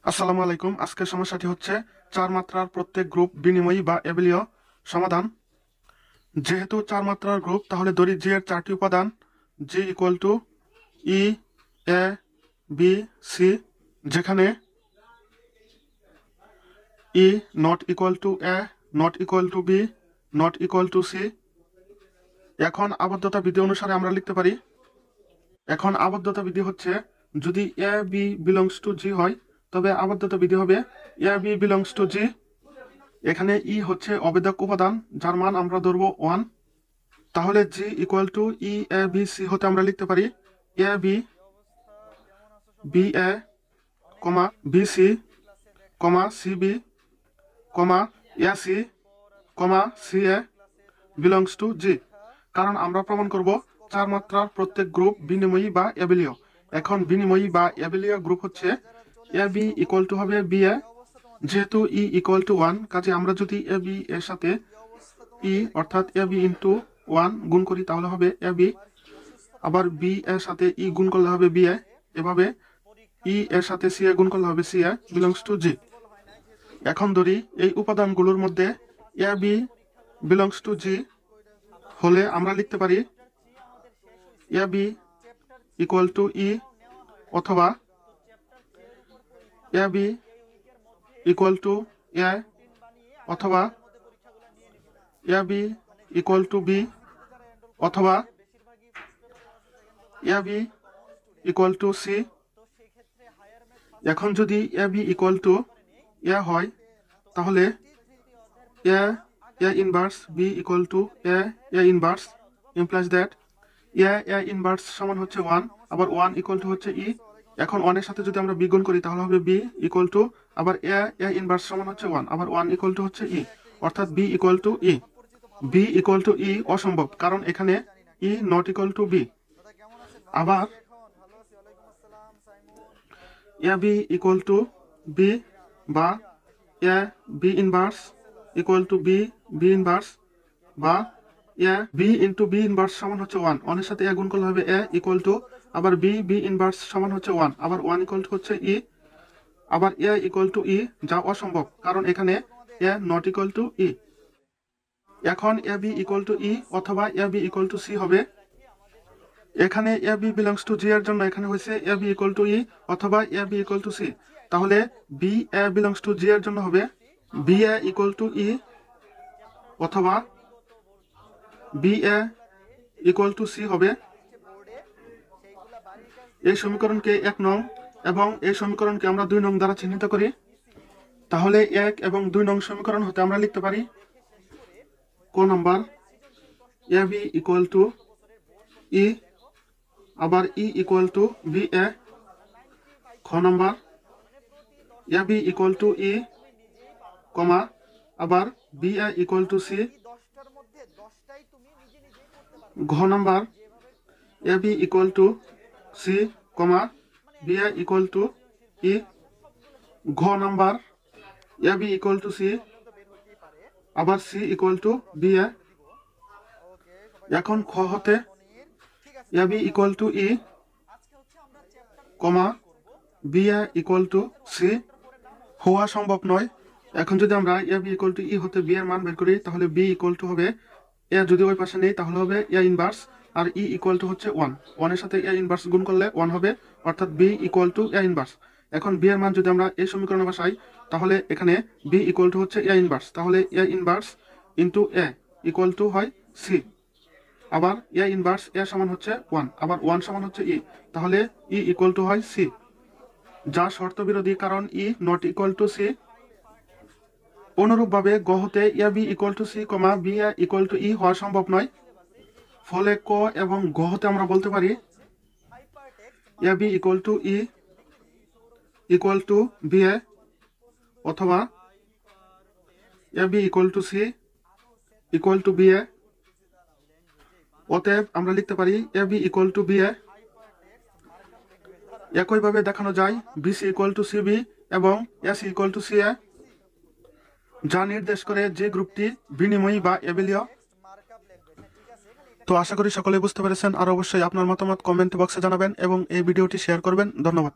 আসসালামু আলাইকুম। আজকের সমস্যাটি হচ্ছে চার মাত্রার প্রত্যেক গ্রুপ বিনিময়ী বা এবলীয়। সমাধান: যেহেতু চার মাত্রার গ্রুপ, তাহলে ধরি জি এর চারটি উপাদান G equal to E, A, B, C, যেখানে E not equal to A, not equal to B, not equal to C. এখন আবদ্ধতা বিধি অনুসারে আমরা লিখতে পারি। এখন আবদ্ধতা বিধি হচ্ছে, যদি এ বি বিলংস টু জি হয়, তবে আবদ্ধতা বিধি হবে এ বি বিলংস টু জি। এখানে ই হচ্ছে অবেদক উপাদান, যার মান আমরা ধরবো 1। তাহলে G equal to E A B C হতে আমরা লিখতে পারি A B, B A, comma B C, comma C B, comma A C, comma C A belongs to G. কারণ আমরা প্রমাণ করব চার মাত্রার প্রত্যেক গ্রুপ বিনিময়ী বা এবলীয়। এখন বিনিময়ী বা এবলীয় গ্রুপ হচ্ছে এ বি ইকুয়াল টু হবে বি এ। যেহেতু ই ইকুয়াল টু 1, কাজে আমরা যদি এ বি এর সাথে ই অর্থাৎ এ বি ইন্টু 1 গুণ করি, তাহলে হবে এ বি। আবার বি এর সাথে ই গুণ করলে হবে বি এ। এভাবে ই এর সাথে সি এ গুণ করলে হবে C A belongs to G. এখন ধরি এই উপাদানগুলোর মধ্যে A B belongs to G হলে আমরা লিখতে পারি A B equal to E, অথবা A B equal to A, অথবা A B equal to B, অথবা A B equal to C. এখন যদি A B equal to A হয়, তাহলে A inverse B equal to A inverse implies that A inverse সমান হচ্ছে 1, আবার 1 equal to হচ্ছে ই। এখন 1 এর সাথে যদি আমরা বি গুণ করি, তাহলে হবে বি ইকুয়াল টু আবার এ ইনভার্স সমান হচ্ছে 1, আবার 1 ইকুয়াল টু হচ্ছে ই, অর্থাৎ B equal to E. B equal to E অসম্ভব, কারণ এখানে E not equal to B. আবার A B equal to B, বা A B inverse equal to B B inverse, বা A B into B inverse সমান হচ্ছে 1। 1 এর সাথে এ গুণ করলে হবে এ ইকুয়াল টু আবার বি বি ইনভার্স সমান হচ্ছে 1, আবার 1 ইকুয়াল টু হচ্ছে ই, আবার এ ইকুয়াল টু ই, যা অসম্ভব কারণ এখানে A not equal to E. এখন A B equal to E অথবা A B equal to C হবে। এখানে A B belongs to G এর জন্য এখানে হয়েছে A B equal to E অথবা A B equal to C. তাহলে B A belongs to G এর জন্য হবে B A equal to E অথবা B A equal to C হবে। এই সমীকরণকে 1 নং এবং এই সমীকরণকে আমরা 2 নং দ্বারা চিহ্নিত করি। তাহলে 1 এবং 2 নং সমীকরণ হতে আমরা লিখতে পারি ক number A B equal to E, আবার E equal to B A. খ number A B equal to E, comma আবার B A equal to C. ঘ number A B equal to C, comma B A equal to E. ঘ number A B equal to C, আবার C equal to B A. এখন খ হতে A B equal to E, comma B A equal to C হওয়া সম্ভব নয়। এখন যদি আমরা এ বি ইকুয়াল টু ই হতে বি এর মান বের করি, তাহলে বি ইকুয়াল টু হবে এ যদি ওই পাশে নেই, তাহলে হবে এ ইনভার্স, আর ই ইকুয়াল টু হচ্ছে 1। 1 এর সাথে এ ইনভার্স গুণ করলে 1 হবে, অর্থাৎ B equal to A inverse. এখন বি এর মান যদি আমরা এই সমীকরণে বসাই, তাহলে এখানে বি ইকুয়াল টু হচ্ছে এ ইনভার্স, তাহলে A inverse into A equal to হয় সি। আবার এ ইনভার্স এ সমান হচ্ছে 1, আবার 1 সমান হচ্ছে ই, তাহলে ই ইকুয়াল টু হয় সি, যা শর্ত বিরোধী কারণ E not equal to C. অনুরূপভাবে গ হতে A B equal to C, comma B A equal to E হওয়া সম্ভব নয়। ফলে ক এবং গ হতে আমরা বলতে পারি A B equal to E equal to B A, অথবা A B equal to C equal to B A. অতএব আমরা লিখতে পারি A B equal to B A. একইভাবে দেখানো যায় বিসি ইকুয়াল টু সিবি এবং A C equal to C A, যা নির্দেশ করে যে গ্রুপটি বিনিময়ী বা এবলীয়। তো আশা করি সকলে বুঝতে পেরেছেন, আর অবশ্যই আপনার মতামত কমেন্ট বক্সে জানাবেন এবং এই ভিডিওটি শেয়ার করবেন। ধন্যবাদ।